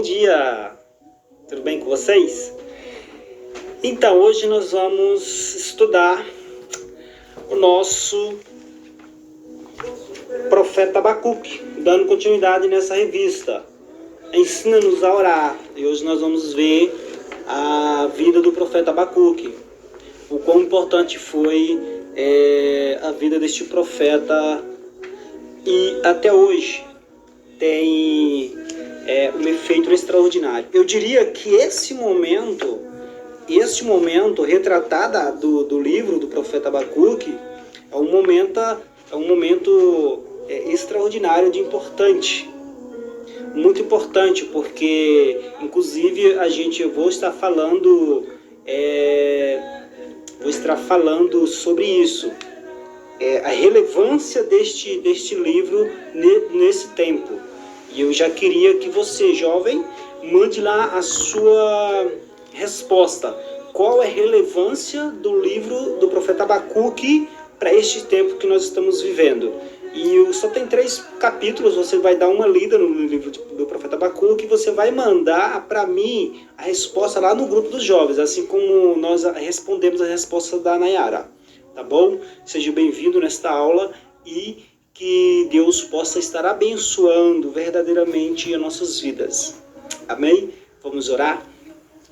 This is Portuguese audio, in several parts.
dia! Tudo bem com vocês? Então, hoje nós vamos estudar o nosso profeta Abacuque, dando continuidade nessa revista. Ensina-nos a orar. E hoje nós vamos ver a vida do profeta Abacuque. O quão importante foi a vida deste profeta e até hoje tem um efeito extraordinário. Eu diria que este momento retratado do livro do profeta Abacuque é um momento extraordinário de importante, muito importante, porque inclusive vou estar falando sobre isso, a relevância deste livro nesse tempo. E eu já queria que você, jovem, mande lá a sua resposta. Qual é a relevância do livro do profeta Abacuque para este tempo que nós estamos vivendo? E só tem 3 capítulos, você vai dar uma lida no livro do profeta Abacuque e você vai mandar para mim a resposta lá no grupo dos jovens, assim como nós respondemos a resposta da Nayara. Tá bom? Seja bem-vindo nesta aula e que Deus possa estar abençoando verdadeiramente as nossas vidas. Amém? Vamos orar?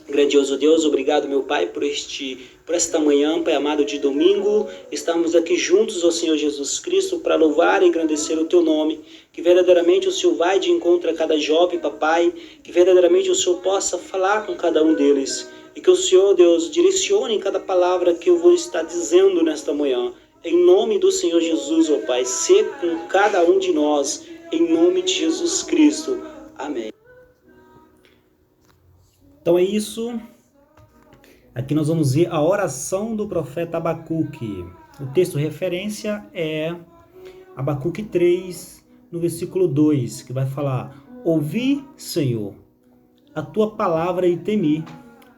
Grandioso Deus, obrigado, meu Pai, por esta manhã, Pai amado, de domingo. Estamos aqui juntos, ó Senhor Jesus Cristo, para louvar e engrandecer o Teu nome. Que verdadeiramente o Senhor vai de encontro a cada jovem, Papai. Que verdadeiramente o Senhor possa falar com cada um deles. E que o Senhor, Deus, direcione cada palavra que eu vou estar dizendo nesta manhã. Em nome do Senhor Jesus, ó Pai, ser com cada um de nós, em nome de Jesus Cristo. Amém. Então é isso. Aqui nós vamos ver a oração do profeta Abacuque. O texto referência é Abacuque 3, no versículo 2, que vai falar: Ouvi, Senhor, a tua palavra e temi.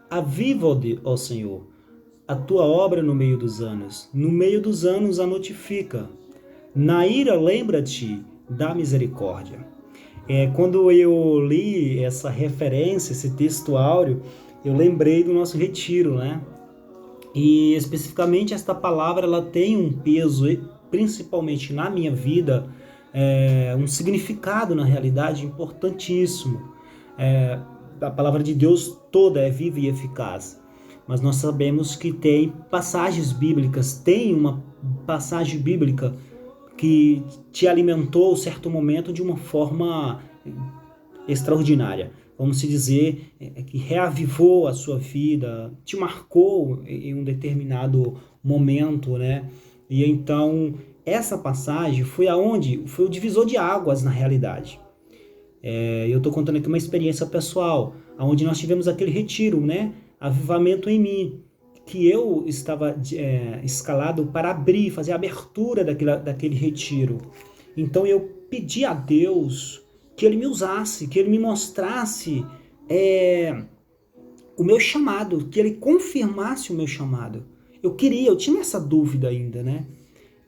Aviva, ó Senhor, a tua obra no meio dos anos. No meio dos anos a notifica. Na ira lembra-te da misericórdia. Quando eu li essa referência, esse texto áureo, eu lembrei do nosso retiro, né? E especificamente esta palavra, ela tem um peso, principalmente na minha vida, um significado na realidade importantíssimo. A palavra de Deus toda é viva e eficaz. Mas nós sabemos que tem passagens bíblicas, tem uma passagem bíblica que te alimentou em certo momento de uma forma extraordinária. Vamos dizer que reavivou a sua vida, te marcou em um determinado momento, né? E então essa passagem foi o divisor de águas na realidade. Eu estou contando aqui uma experiência pessoal, onde nós tivemos aquele retiro, né? Avivamento em mim, que eu estava escalado para fazer a abertura daquele retiro. Então eu pedi a Deus que Ele me usasse, que Ele me mostrasse o meu chamado, que Ele confirmasse o meu chamado. Eu tinha essa dúvida ainda, né?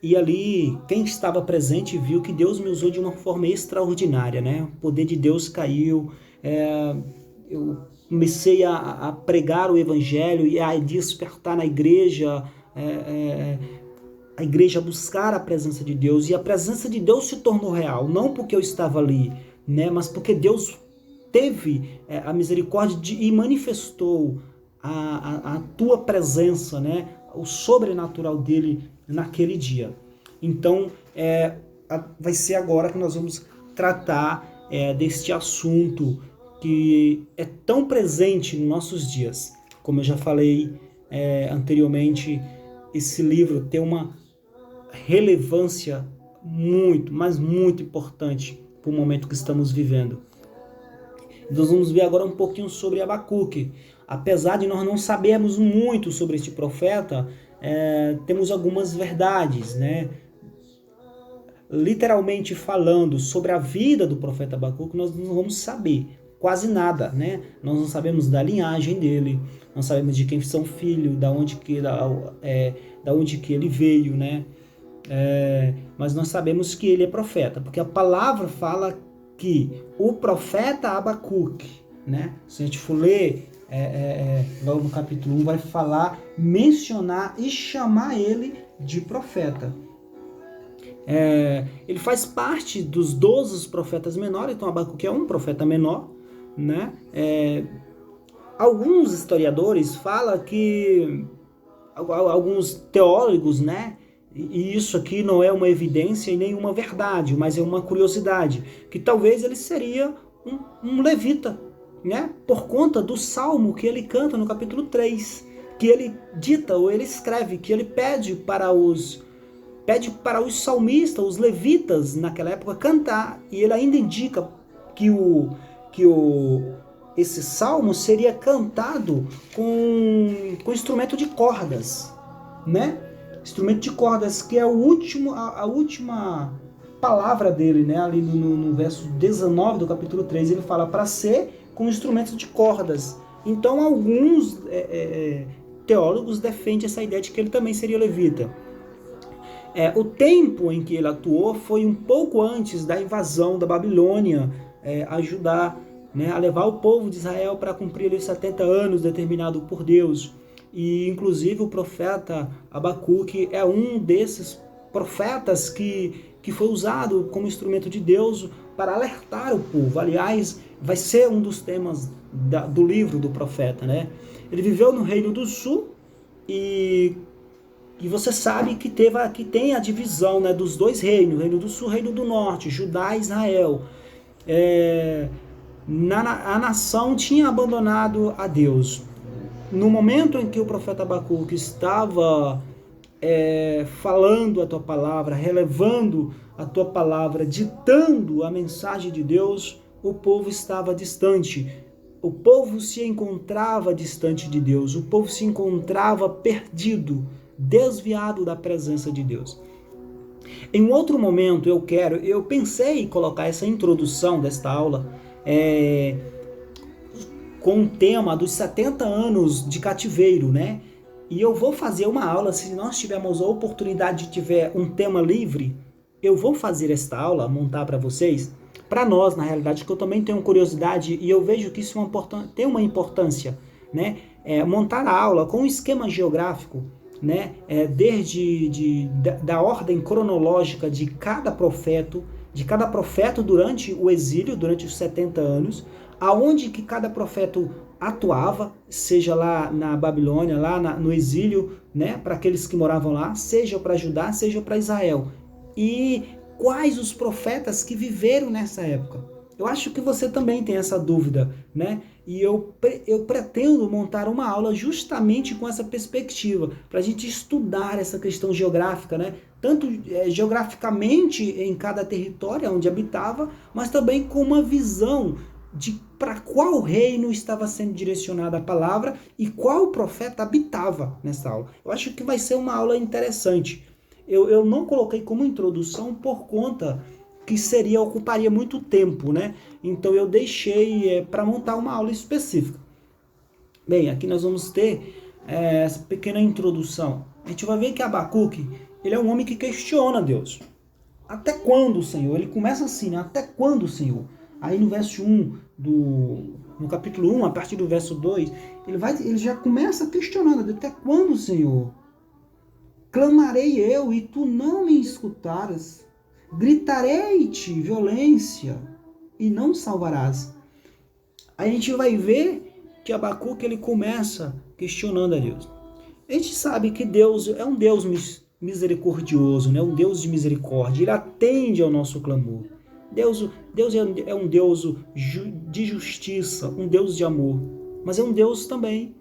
E ali, quem estava presente viu que Deus me usou de uma forma extraordinária, né? O poder de Deus caiu, eu comecei a pregar o evangelho e a despertar na igreja, a igreja buscar a presença de Deus, e a presença de Deus se tornou real, não porque eu estava ali, né, mas porque Deus teve a misericórdia e manifestou a tua presença, né, o sobrenatural dele naquele dia. Então, vai ser agora que nós vamos tratar deste assunto que é tão presente nos nossos dias. Como eu já falei anteriormente, esse livro tem uma relevância muito, mas muito importante para o momento que estamos vivendo. Nós vamos ver agora um pouquinho sobre Abacuque. Apesar de nós não sabermos muito sobre este profeta, temos algumas verdades, né? Literalmente falando sobre a vida do profeta Abacuque, nós não vamos saber quase nada, né? Nós não sabemos da linhagem dele, não sabemos de quem são filhos, da onde que ele veio, né? Mas nós sabemos que ele é profeta, porque a palavra fala que o profeta Abacuque, né? Se a gente for ler logo no capítulo 1, vai falar, mencionar e chamar ele de profeta. Ele faz parte dos 12 profetas menores, então Abacuque é um profeta menor, né? Alguns historiadores falam que, alguns teólogos, né? E isso aqui não é uma evidência e nenhuma verdade, mas é uma curiosidade, que talvez ele seria um levita, né? Por conta do salmo que ele canta no capítulo 3, que ele dita ou ele escreve, que ele pede para os salmistas, os levitas naquela época cantar, e ele ainda indica que esse salmo seria cantado com instrumento de cordas, né? Instrumento de cordas, que é a última palavra dele, né? Ali no verso 19 do capítulo 3, ele fala para ser com instrumentos de cordas. Então alguns teólogos defendem essa ideia de que ele também seria levita. O tempo em que ele atuou foi um pouco antes da invasão da Babilônia a Judá, né, a levar o povo de Israel para cumprir os 70 anos determinado por Deus. E inclusive o profeta Abacuque é um desses profetas que foi usado como instrumento de Deus para alertar o povo. Aliás, vai ser um dos temas do livro do profeta, né? Ele viveu no Reino do Sul e você sabe que tem a divisão, né, dos dois reinos, Reino do Sul, Reino do Norte, Judá e Israel. A nação tinha abandonado a Deus. No momento em que o profeta Abacuque estava falando a tua palavra, relevando a tua palavra, ditando a mensagem de Deus, o povo estava distante. O povo se encontrava distante de Deus. O povo se encontrava perdido, desviado da presença de Deus. Em um outro momento eu pensei em colocar essa introdução desta aula com o tema dos 70 anos de cativeiro, né? E eu vou fazer uma aula, se nós tivermos a oportunidade de tiver um tema livre, eu vou fazer esta aula, montar para vocês, para nós, na realidade, que eu também tenho curiosidade e eu vejo que isso tem uma importância, né? Montar a aula com um esquema geográfico, né? Desde da ordem cronológica de cada profeta durante o exílio, durante os 70 anos, aonde que cada profeta atuava, seja lá na Babilônia, lá no exílio, né, para aqueles que moravam lá, seja para Judá, seja para Israel. E quais os profetas que viveram nessa época? Eu acho que você também tem essa dúvida, né? E eu pretendo montar uma aula justamente com essa perspectiva, para a gente estudar essa questão geográfica, né? Tanto geograficamente em cada território onde habitava, mas também com uma visão de para qual reino estava sendo direcionada a palavra e qual profeta habitava nessa aula. Eu acho que vai ser uma aula interessante. Eu não coloquei como introdução por conta que ocuparia muito tempo, né? Então eu deixei para montar uma aula específica. Bem, aqui nós vamos ter essa pequena introdução. A gente vai ver que Abacuque, ele é um homem que questiona Deus. Até quando, Senhor? Ele começa assim, né? Até quando, Senhor? Aí no verso 1, no capítulo 1, a partir do verso 2, ele já começa questionando, até quando, Senhor? Clamarei eu e tu não me escutaras. Gritarei-te violência e não salvarás. Aí a gente vai ver que Abacuque ele começa questionando a Deus. A gente sabe que Deus é um Deus misericordioso, né? Um Deus de misericórdia. Ele atende ao nosso clamor. Deus é um Deus de justiça, um Deus de amor, mas é um Deus também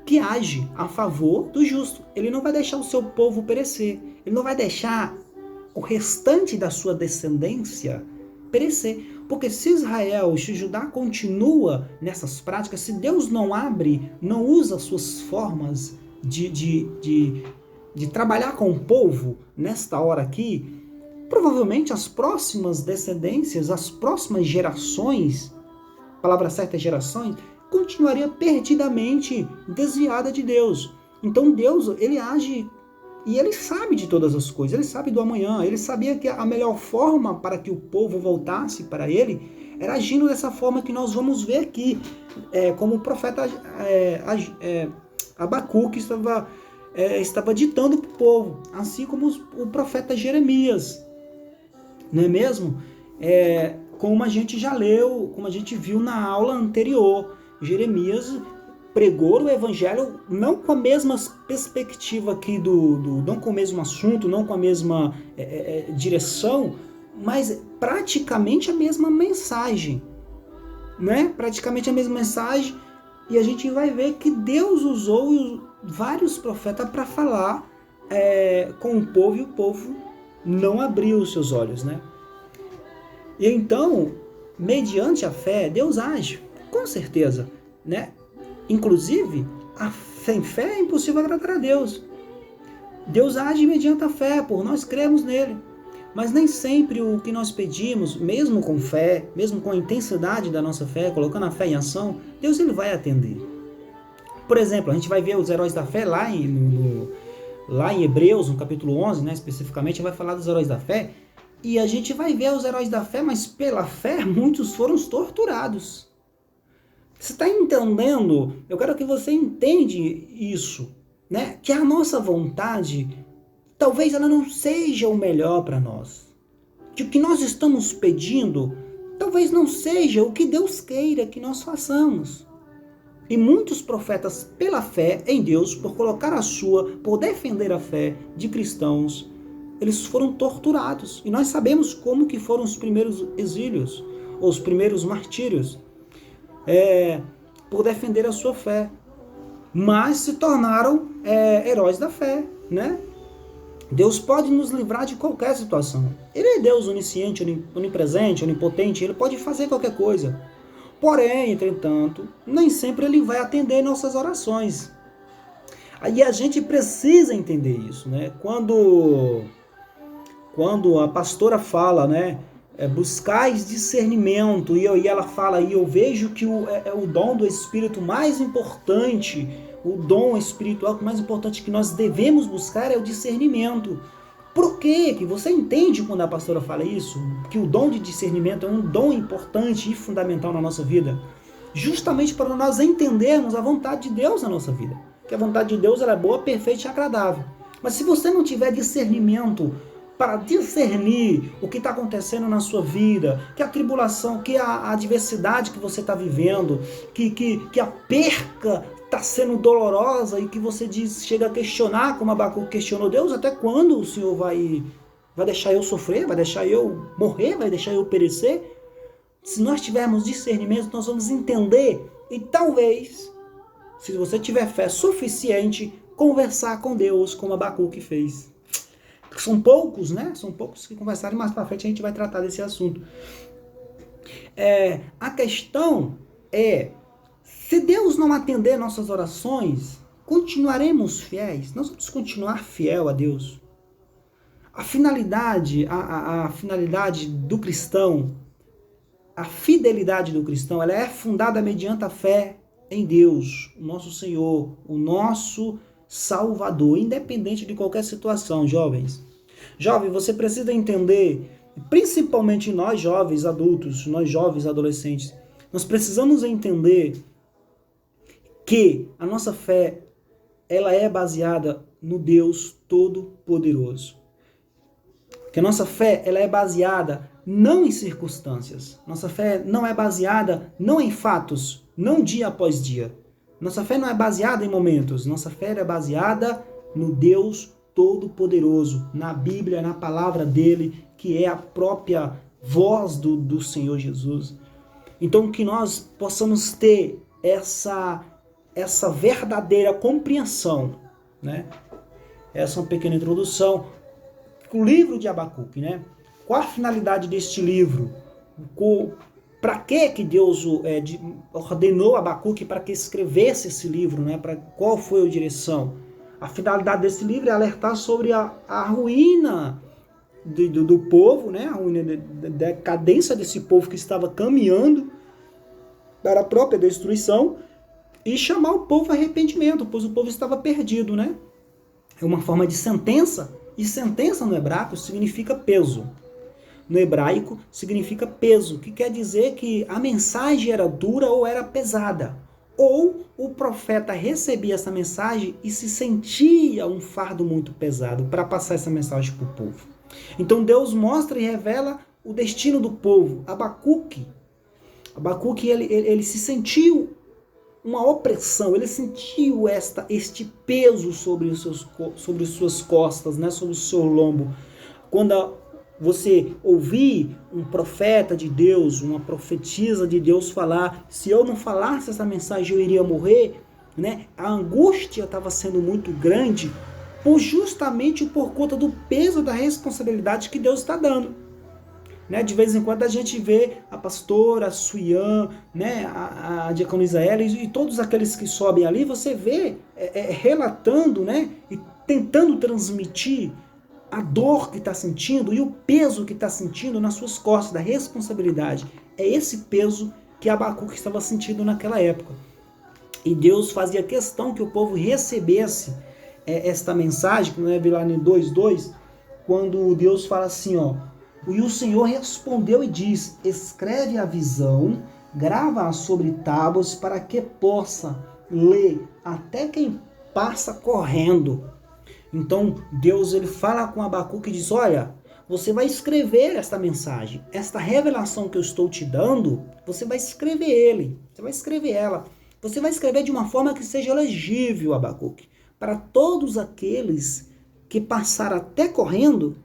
que age a favor do justo. Ele não vai deixar o seu povo perecer, ele não vai deixar o restante da sua descendência perecer, porque se Israel, se Judá continua nessas práticas, se Deus não usa as suas formas de trabalhar com o povo nesta hora aqui, provavelmente as próximas descendências, as próximas gerações, a palavra certa é gerações, continuaria perdidamente desviada de Deus. Então Deus, ele age E ele sabe de todas as coisas, ele sabe do amanhã, ele sabia que a melhor forma para que o povo voltasse para ele era agindo dessa forma que nós vamos ver aqui, como o profeta Abacuque estava ditando para o povo, assim como o profeta Jeremias, não é mesmo? Como a gente já leu, como a gente viu na aula anterior, Jeremias pregou o evangelho não com a mesma perspectiva aqui não com o mesmo assunto, não com a mesma direção, mas praticamente a mesma mensagem, né? Praticamente a mesma mensagem, e a gente vai ver que Deus usou vários profetas para falar com o povo, e o povo não abriu os seus olhos, né? E então, mediante a fé, Deus age, com certeza, né? Inclusive, sem fé é impossível agradar a Deus. Deus age mediante a fé, por nós cremos nele. Mas nem sempre o que nós pedimos, mesmo com fé, mesmo com a intensidade da nossa fé, colocando a fé em ação, Deus ele vai atender. Por exemplo, a gente vai ver os heróis da fé lá em Hebreus, no capítulo 11, né, especificamente, vai falar dos heróis da fé. E a gente vai ver os heróis da fé, mas pela fé muitos foram torturados. Você está entendendo? Eu quero que você entenda isso, né? Que a nossa vontade, talvez ela não seja o melhor para nós. Que o que nós estamos pedindo, talvez não seja o que Deus queira que nós façamos. E muitos profetas, pela fé em Deus, por defender a fé de cristãos, eles foram torturados. E nós sabemos como que foram os primeiros exílios, ou os primeiros martírios. Por defender a sua fé, mas se tornaram heróis da fé, né? Deus pode nos livrar de qualquer situação. Ele é Deus onisciente, onipresente, onipotente, ele pode fazer qualquer coisa. Porém, entretanto, nem sempre ele vai atender nossas orações. Aí a gente precisa entender isso, né? Quando a pastora fala, né? Buscais discernimento, e ela fala, e eu vejo que o dom do Espírito mais importante, o dom espiritual mais importante que nós devemos buscar é o discernimento. Por quê? Que você entende quando a pastora fala isso? Que o dom de discernimento é um dom importante e fundamental na nossa vida, justamente para nós entendermos a vontade de Deus na nossa vida. Que a vontade de Deus ela é boa, perfeita e agradável. Mas se você não tiver discernimento para discernir o que está acontecendo na sua vida, que a tribulação, que a adversidade que você está vivendo, que a perca está sendo dolorosa e que você chega a questionar, como Abacuque questionou Deus, até quando o Senhor vai deixar eu sofrer, vai deixar eu morrer, vai deixar eu perecer? Se nós tivermos discernimento, nós vamos entender e talvez, se você tiver fé suficiente, conversar com Deus como Abacuque fez. São poucos, né? São poucos que conversaram, mais para frente a gente vai tratar desse assunto. A questão é, se Deus não atender nossas orações, continuaremos fiéis? Nós vamos continuar fiel a Deus? A finalidade do cristão, a fidelidade do cristão, ela é fundada mediante a fé em Deus, o nosso Senhor, o nosso Salvador, independente de qualquer situação, jovens. Jovem, você precisa entender, principalmente nós jovens adultos, nós jovens adolescentes, nós precisamos entender que a nossa fé, ela é baseada no Deus Todo-Poderoso. Que a nossa fé, ela é baseada não em circunstâncias. Nossa fé não é baseada não em fatos, não dia após dia. Nossa fé não é baseada em momentos. Nossa fé é baseada no Deus Todo-Poderoso, na Bíblia, na palavra dele, que é a própria voz do Senhor Jesus. Então, que nós possamos ter essa verdadeira compreensão, né? Essa é uma pequena introdução. O livro de Abacuque, né? Qual a finalidade deste livro? Para que Deus ordenou Abacuque para que escrevesse esse livro, né? Qual foi a direção? A finalidade desse livro é alertar sobre a ruína do povo, né? A ruína da decadência desse povo que estava caminhando para a própria destruição e chamar o povo a arrependimento, pois o povo estava perdido, né? é uma forma de sentença, e sentença no hebraico significa peso. No hebraico significa peso, que quer dizer que a mensagem era dura ou era pesada. Ou o profeta recebia essa mensagem e se sentia um fardo muito pesado para passar essa mensagem para o povo. Então Deus mostra e revela o destino do povo. Abacuque, ele se sentiu uma opressão, ele sentiu este peso sobre suas costas, né, sobre o seu lombo. Quando você ouvir um profeta de Deus, uma profetisa de Deus falar, se eu não falasse essa mensagem eu iria morrer, né? A angústia estava sendo muito grande, justamente por conta do peso da responsabilidade que Deus está dando. Né? De vez em quando a gente vê a pastora, a Suian, né? a diaconisa Ela e todos aqueles que sobem ali, você vê relatando, né? E tentando transmitir a dor que está sentindo e o peso que está sentindo nas suas costas, da responsabilidade. É esse peso que Abacuque estava sentindo naquela época. E Deus fazia questão que o povo recebesse esta mensagem, que não é lá em 2:2, quando Deus fala assim, ó, e o Senhor respondeu e diz, escreve a visão, grava-a sobre tábuas para que possa ler até quem passa correndo. Então Deus ele fala com Abacuque e diz, olha, você vai escrever esta mensagem, esta revelação que eu estou te dando, você vai escrever ela. Você vai escrever de uma forma que seja legível, Abacuque, para todos aqueles que passaram até correndo,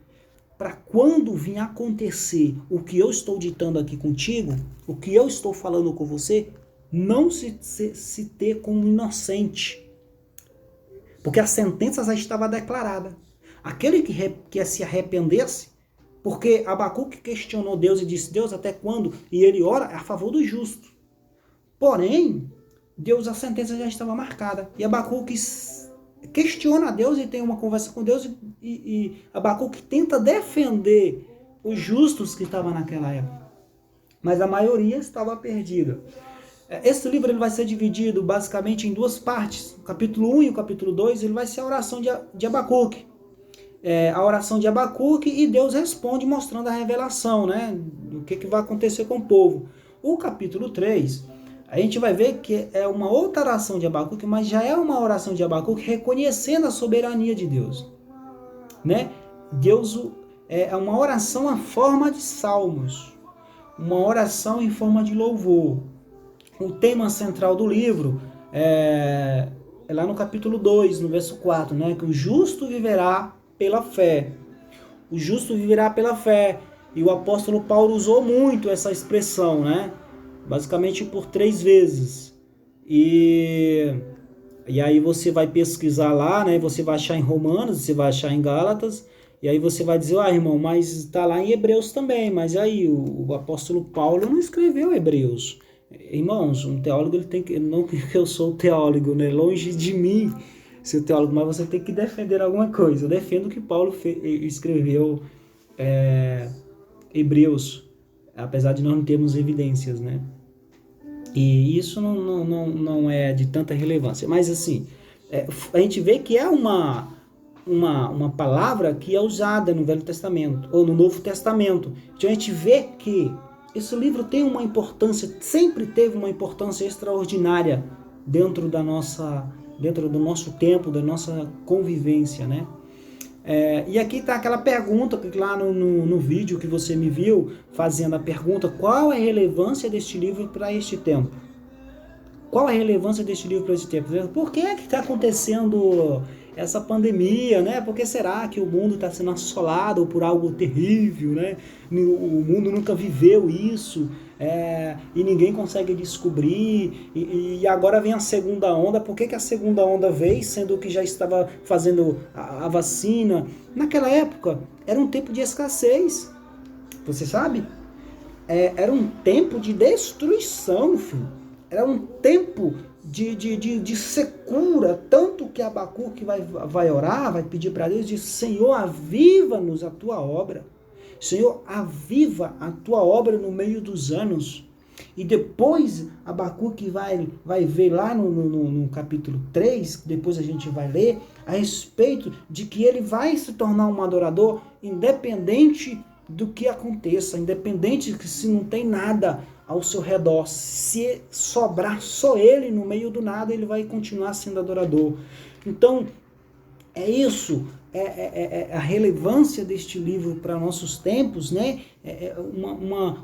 para quando vir acontecer o que eu estou ditando aqui contigo, o que eu estou falando com você, não se ter como inocente. Porque a sentença já estava declarada. Aquele que se arrependesse, porque Abacuque questionou Deus e disse, Deus, até quando? E ele ora a favor do justo. Porém, a sentença já estava marcada. E Abacuque questiona a Deus e tem uma conversa com Deus e Abacuque tenta defender os justos que estavam naquela época. Mas a maioria estava perdida. Esse livro ele vai ser dividido basicamente em duas partes. O capítulo 1 e o capítulo 2 ele vai ser a oração de Abacuque. A oração de Abacuque e Deus responde mostrando a revelação, né, do que vai acontecer com o povo. O capítulo 3, a gente vai ver que é uma outra oração de Abacuque, mas já é uma oração de Abacuque reconhecendo a soberania de Deus. Né? Deus é uma oração em forma de salmos, uma oração em forma de louvor. O tema central do livro é lá no capítulo 2, no verso 4, né? Que o justo viverá pela fé. O justo viverá pela fé. E o apóstolo Paulo usou muito essa expressão, né? Basicamente por 3 vezes. E aí você vai pesquisar lá, né? Você vai achar em Romanos, você vai achar em Gálatas. E aí você vai dizer, irmão, mas está lá em Hebreus também. Mas aí o apóstolo Paulo não escreveu Hebreus. Irmãos, um teólogo ele tem que, não que eu sou teólogo, né? Longe de mim ser teólogo, mas você tem que defender alguma coisa. Eu defendo que Paulo escreveu Hebreus, apesar de nós não termos evidências, né? E isso não é de tanta relevância. Mas assim, a gente vê que é uma palavra que é usada no Velho Testamento ou no Novo Testamento. Então a gente vê que esse livro tem uma importância, sempre teve uma importância extraordinária dentro do nosso tempo, da nossa convivência, né? E aqui está aquela pergunta que lá no vídeo que você me viu fazendo a pergunta, qual é a relevância deste livro para este tempo? Qual a relevância deste livro para este tempo? Por que está acontecendo essa pandemia, né? Por que será que o mundo está sendo assolado por algo terrível, né? O mundo nunca viveu isso, e ninguém consegue descobrir, e agora vem a segunda onda. Por que a segunda onda veio, sendo que já estava fazendo a vacina? Naquela época, era um tempo de escassez, você sabe? Era um tempo de destruição, filho. Era um tempo de secura, tanto que Abacuque vai orar, vai pedir para Deus, diz, Senhor, aviva-nos a tua obra. Senhor, aviva a tua obra no meio dos anos. E depois Abacuque vai ver lá no capítulo 3, depois a gente vai ler, a respeito de que ele vai se tornar um adorador independente do que aconteça, independente que se não tem nada ao seu redor, se sobrar só ele no meio do nada, ele vai continuar sendo adorador. Então, é isso, a relevância deste livro para nossos tempos, né?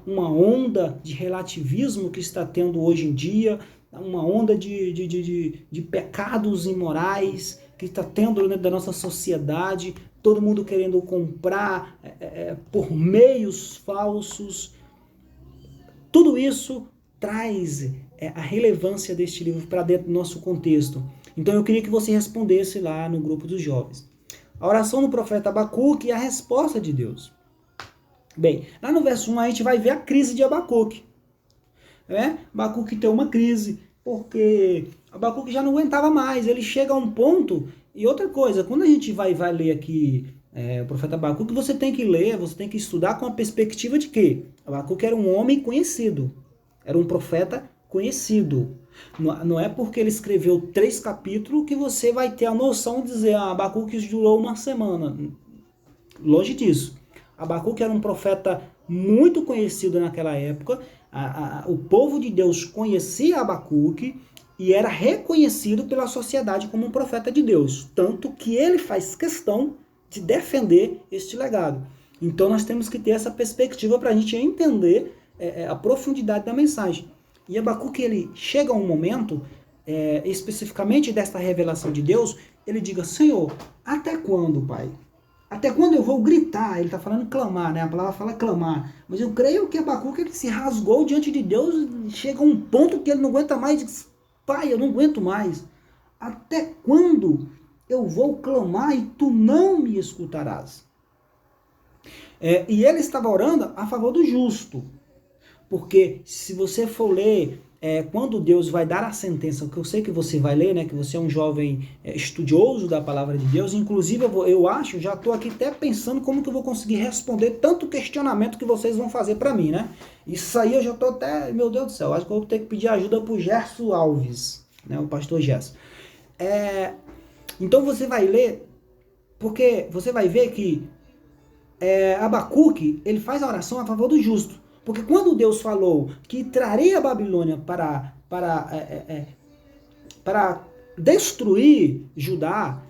Uma onda de relativismo que está tendo hoje em dia, uma onda de pecados imorais que está tendo dentro da nossa sociedade, todo mundo querendo comprar por meios falsos. Tudo isso traz a relevância deste livro para dentro do nosso contexto. Então eu queria que você respondesse lá no grupo dos jovens. A oração do profeta Abacuque e a resposta de Deus. Bem, lá no verso 1 a gente vai ver a crise de Abacuque. Abacuque tem uma crise, porque Abacuque já não aguentava mais, ele chega a um ponto. E outra coisa, quando a gente vai ler aqui o profeta Abacuque, você tem que ler, você tem que estudar com a perspectiva de que Abacuque era um homem conhecido, era um profeta conhecido. Não é porque ele escreveu 3 capítulos que você vai ter a noção de dizer Abacuque durou uma semana. Longe disso. Abacuque era um profeta muito conhecido naquela época. O povo de Deus conhecia Abacuque e era reconhecido pela sociedade como um profeta de Deus. Tanto que ele faz questão de defender este legado. Então nós temos que ter essa perspectiva para a gente entender a profundidade da mensagem. E Abacuque, ele chega a um momento, especificamente desta revelação de Deus, ele diga, Senhor, até quando, Pai? Até quando eu vou gritar? Ele está falando clamar, né? A palavra fala clamar. Mas eu creio que Abacuque, ele se rasgou diante de Deus, chega a um ponto que ele não aguenta mais, diz, Pai, eu não aguento mais. Até quando eu vou clamar e tu não me escutarás? E ele estava orando a favor do justo. Porque se você for ler quando Deus vai dar a sentença, que eu sei que você vai ler, né, que você é um jovem estudioso da palavra de Deus, inclusive eu acho, já estou aqui até pensando como que eu vou conseguir responder tanto questionamento que vocês vão fazer para mim, né? Isso aí eu já estou até, meu Deus do céu, acho que eu vou ter que pedir ajuda para o Gerson Alves, né, o pastor Gerson. Então você vai ler, porque você vai ver que Abacuque, ele faz a oração a favor do justo. Porque quando Deus falou que traria a Babilônia para destruir Judá,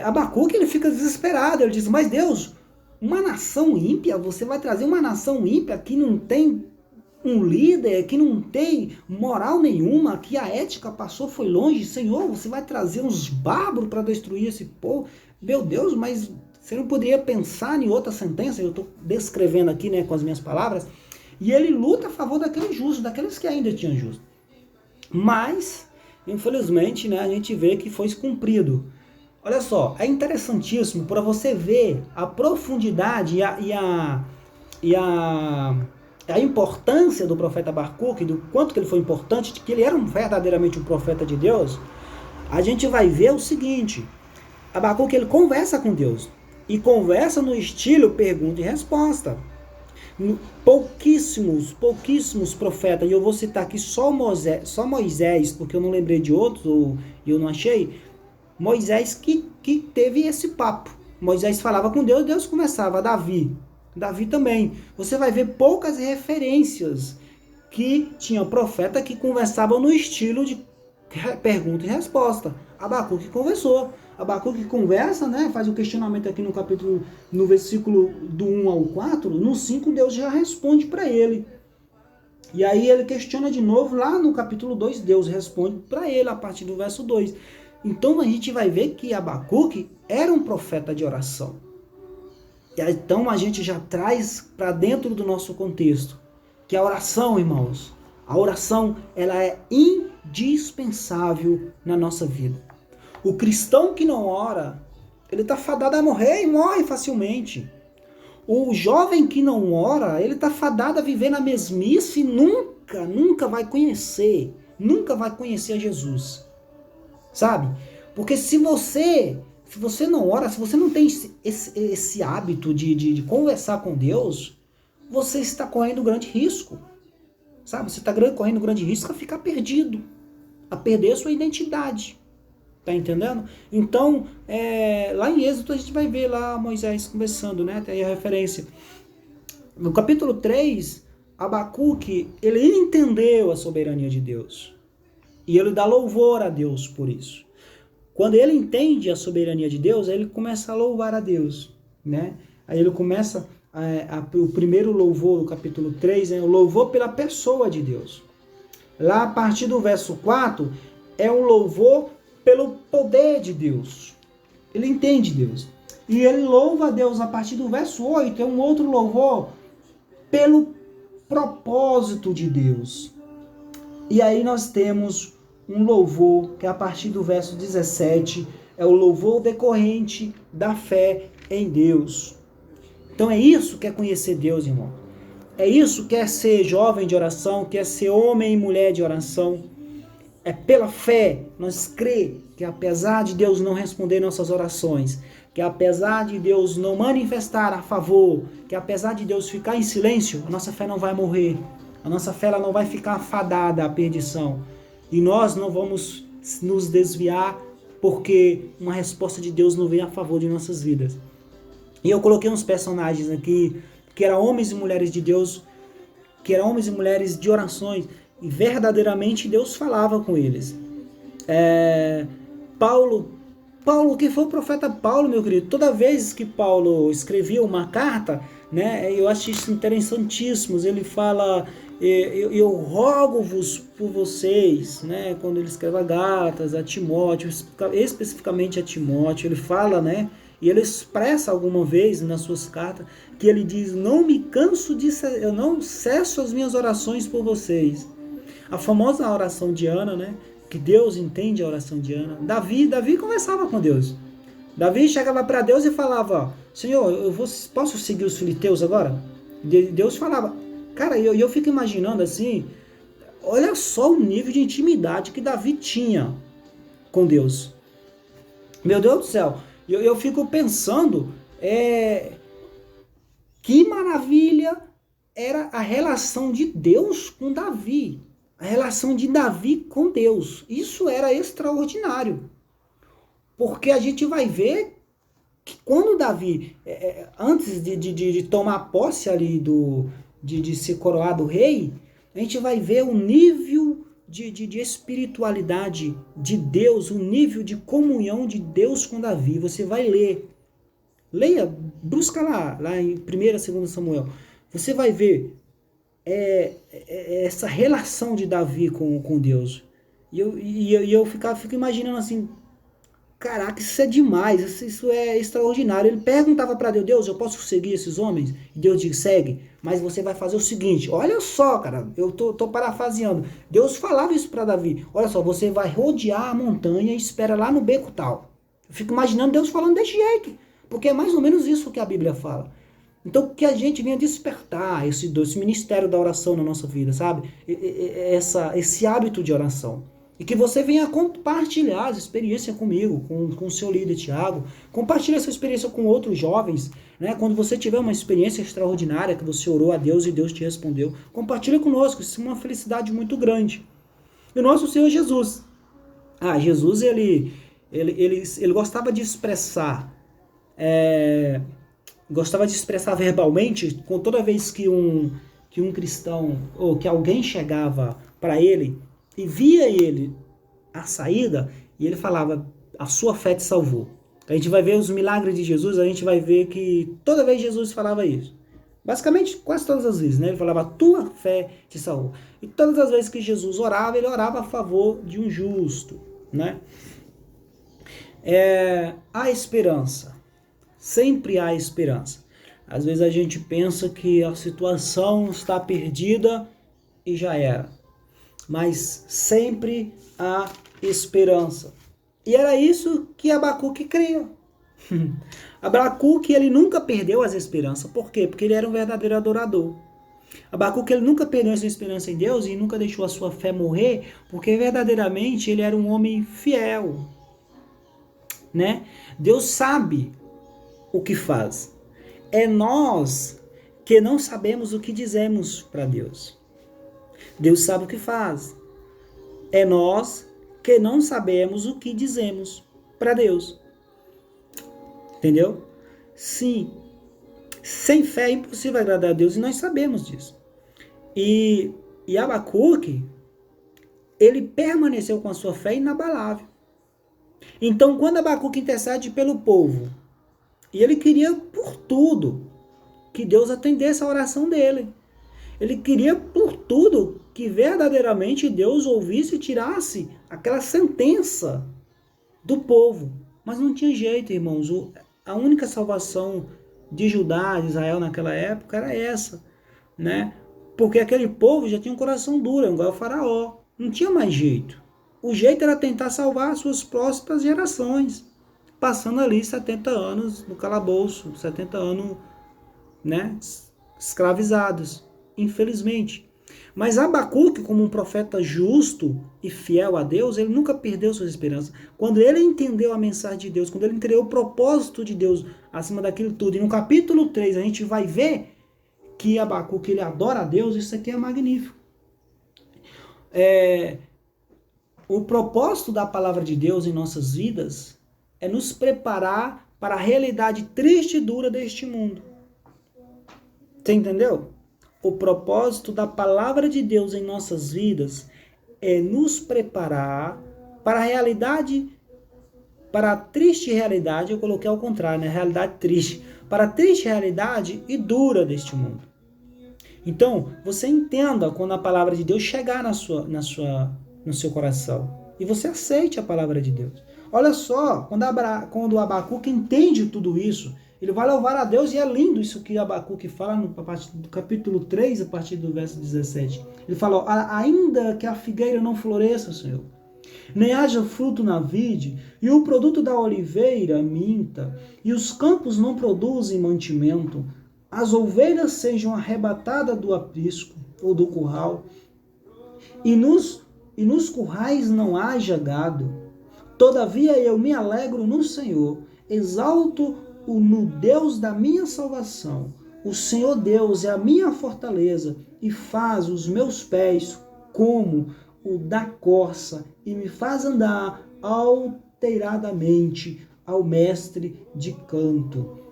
Abacuque, ele fica desesperado. Ele diz, mas Deus, uma nação ímpia, você vai trazer uma nação ímpia que não tem um líder, que não tem moral nenhuma, que a ética passou, foi longe. Senhor, você vai trazer uns bárbaros para destruir esse povo. Meu Deus, mas você não poderia pensar em outra sentença? Eu estou descrevendo aqui, né, com as minhas palavras. E ele luta a favor daqueles justos, daqueles que ainda tinham justo. Mas, infelizmente, né, a gente vê que foi cumprido. Olha só, é interessantíssimo para você ver a profundidade e a importância do profeta Abacuque, do quanto que ele foi importante, de que ele era verdadeiramente um profeta de Deus. A gente vai ver o seguinte, Abacuque, ele conversa com Deus. E conversa no estilo pergunta e resposta. Pouquíssimos profetas, e eu vou citar aqui só Moisés, porque eu não lembrei de outros, ou eu não achei, Moisés que teve esse papo. Moisés falava com Deus, Deus conversava. Davi também. Você vai ver poucas referências que tinha profeta que conversavam no estilo de pergunta e resposta. Abacuque conversou. Abacuque conversa, né, faz o questionamento aqui no capítulo, no versículo do 1 ao 4, no 5 Deus já responde para ele. E aí ele questiona de novo, lá no capítulo 2, Deus responde para ele a partir do verso 2. Então a gente vai ver que Abacuque era um profeta de oração. E então a gente já traz para dentro do nosso contexto, que a oração, irmãos, a oração ela é indispensável na nossa vida. O cristão que não ora, ele está fadado a morrer e morre facilmente. O jovem que não ora, ele está fadado a viver na mesmice e nunca vai conhecer a Jesus. Sabe? Porque se você não ora, se você não tem esse hábito de conversar com Deus, você está correndo grande risco. sabe? Você está correndo grande risco a ficar perdido, a perder a sua identidade. Tá entendendo? Então, lá em Êxodo a gente vai ver lá Moisés conversando, né? Tem a referência. No capítulo 3, Abacuque, ele entendeu a soberania de Deus. E ele dá louvor a Deus por isso. Quando ele entende a soberania de Deus, aí ele começa a louvar a Deus, né? Aí ele começa, o primeiro louvor do capítulo 3, o louvor pela pessoa de Deus. Lá a partir do verso 4, é um louvor pelo poder de Deus. Ele entende Deus. E ele louva a Deus a partir do verso 8, é um outro louvor pelo propósito de Deus. E aí nós temos um louvor que a partir do verso 17 é o louvor decorrente da fé em Deus. Então é isso que é conhecer Deus, irmão. É isso que é ser jovem de oração, que é ser homem e mulher de oração. É pela fé, nós crê que apesar de Deus não responder nossas orações, que apesar de Deus não manifestar a favor, que apesar de Deus ficar em silêncio, a nossa fé não vai morrer. A nossa fé ela não vai ficar fadada à perdição. E nós não vamos nos desviar porque uma resposta de Deus não vem a favor de nossas vidas. E eu coloquei uns personagens aqui, que eram homens e mulheres de Deus, que eram homens e mulheres de orações, e verdadeiramente Deus falava com eles. Paulo, que foi o profeta Paulo, meu querido, toda vez que Paulo escrevia uma carta, né, eu acho isso interessantíssimo, ele fala, eu rogo-vos por vocês, né, quando ele escreve a Gálatas, a Timóteo, especificamente a Timóteo, ele fala, né, e ele expressa alguma vez nas suas cartas, que ele diz, eu não cesso as minhas orações por vocês. A famosa oração de Ana, né? Que Deus entende a oração de Ana. Davi conversava com Deus. Davi chegava para Deus e falava, Senhor, posso seguir os filisteus agora? Deus falava. Cara, eu fico imaginando assim, olha só o nível de intimidade que Davi tinha com Deus. Meu Deus do céu, eu fico pensando, que maravilha era a relação de Deus com Davi. A relação de Davi com Deus. Isso era extraordinário. Porque a gente vai ver que quando Davi, antes de tomar posse ali, de ser coroado rei, a gente vai ver o nível de espiritualidade de Deus, o nível de comunhão de Deus com Davi. Você vai ler. Leia, busca lá em 1ª e 2ª Samuel. Você vai ver essa relação de Davi com Deus. E eu fico imaginando assim, caraca, isso é demais, isso é extraordinário. Ele perguntava para Deus, eu posso seguir esses homens? E Deus diz, segue, mas você vai fazer o seguinte, olha só, cara, eu tô parafraseando. Deus falava isso para Davi, olha só, você vai rodear a montanha e espera lá no beco tal. Eu fico imaginando Deus falando desse jeito, porque é mais ou menos isso que a Bíblia fala. Então, que a gente venha despertar esse ministério da oração na nossa vida, sabe? Esse hábito de oração. E que você venha compartilhar essa experiência comigo, com o seu líder, Tiago. Compartilhe essa experiência com outros jovens, né? Quando você tiver uma experiência extraordinária, que você orou a Deus e Deus te respondeu, compartilhe conosco. Isso é uma felicidade muito grande. E o nosso Senhor Jesus. Jesus, ele gostava de expressar... gostava de expressar verbalmente, com toda vez que um cristão, ou que alguém chegava para ele e via ele a saída, e ele falava, a sua fé te salvou. A gente vai ver os milagres de Jesus, a gente vai ver que toda vez Jesus falava isso. Basicamente, quase todas as vezes, né? Ele falava, a tua fé te salvou. E todas as vezes que Jesus orava, ele orava a favor de um justo, né? A esperança. Sempre há esperança. Às vezes a gente pensa que a situação está perdida e já era. Mas sempre há esperança. E era isso que Abacuque cria. Abacuque, ele nunca perdeu as esperanças. Por quê? Porque ele era um verdadeiro adorador. Abacuque, ele nunca perdeu essa esperança em Deus e nunca deixou a sua fé morrer, porque verdadeiramente ele era um homem fiel, né? Deus sabe o que faz. É nós que não sabemos o que dizemos para Deus. Deus sabe o que faz. É nós que não sabemos o que dizemos para Deus. Entendeu? Sim. Sem fé é impossível agradar a Deus e nós sabemos disso. E Abacuque, ele permaneceu com a sua fé inabalável. Então, quando Abacuque intercede pelo povo, e ele queria por tudo que Deus atendesse a oração dele. Ele queria por tudo que verdadeiramente Deus ouvisse e tirasse aquela sentença do povo. Mas não tinha jeito, irmãos. A única salvação de Judá, de Israel naquela época era essa, né? Porque aquele povo já tinha um coração duro, igual o faraó. Não tinha mais jeito. O jeito era tentar salvar as suas próximas gerações, passando ali 70 anos no calabouço, 70 anos, né, escravizados, infelizmente. Mas Abacuque, como um profeta justo e fiel a Deus, ele nunca perdeu suas esperanças. Quando ele entendeu a mensagem de Deus, quando ele entendeu o propósito de Deus acima daquilo tudo, e no capítulo 3 a gente vai ver que Abacuque ele adora a Deus, isso aqui é magnífico. O propósito da palavra de Deus em nossas vidas é nos preparar para a realidade triste e dura deste mundo. Você entendeu? O propósito da palavra de Deus em nossas vidas é nos preparar para a realidade, para a triste realidade, eu coloquei ao contrário, né? Realidade triste, para a triste realidade e dura deste mundo. Então, você entenda quando a palavra de Deus chegar no seu coração e você aceite a palavra de Deus. Olha só, quando o Abacuque entende tudo isso, ele vai louvar a Deus e é lindo isso que Abacuque fala no capítulo 3, a partir do verso 17. Ele fala, ainda que a figueira não floresça, Senhor, nem haja fruto na vide, e o produto da oliveira minta, e os campos não produzem mantimento, as ovelhas sejam arrebatadas do aprisco ou do curral, e nos currais não haja gado. Todavia eu me alegro no Senhor, exalto no Deus da minha salvação. O Senhor Deus é a minha fortaleza e faz os meus pés como o da corça e me faz andar alteiradamente ao mestre de canto.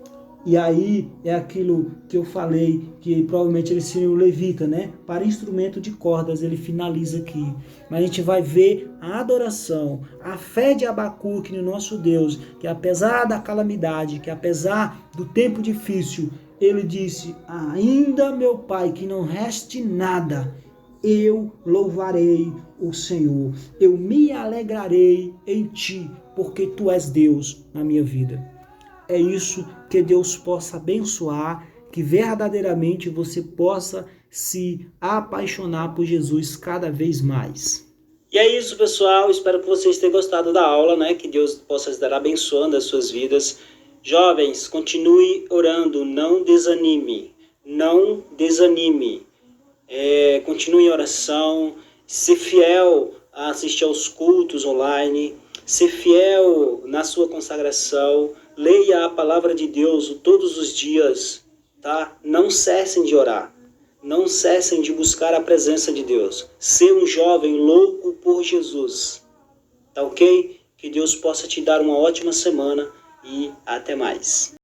E aí é aquilo que eu falei, que provavelmente ele seria o levita, né? Para instrumento de cordas, ele finaliza aqui. Mas a gente vai ver a adoração, a fé de Abacuque no nosso Deus, que apesar da calamidade, que apesar do tempo difícil, ele disse, ainda meu Pai, que não reste nada, eu louvarei o Senhor, eu me alegrarei em ti, porque tu és Deus na minha vida. É isso, que Deus possa abençoar, que verdadeiramente você possa se apaixonar por Jesus cada vez mais. E é isso, pessoal. Espero que vocês tenham gostado da aula, né? Que Deus possa estar abençoando as suas vidas. Jovens, continue orando, não desanime. Não desanime. Continue em oração, ser fiel a assistir aos cultos online, ser fiel na sua consagração. Leia a palavra de Deus todos os dias, tá? Não cessem de orar. Não cessem de buscar a presença de Deus. Ser um jovem louco por Jesus. Tá ok? Que Deus possa te dar uma ótima semana e até mais.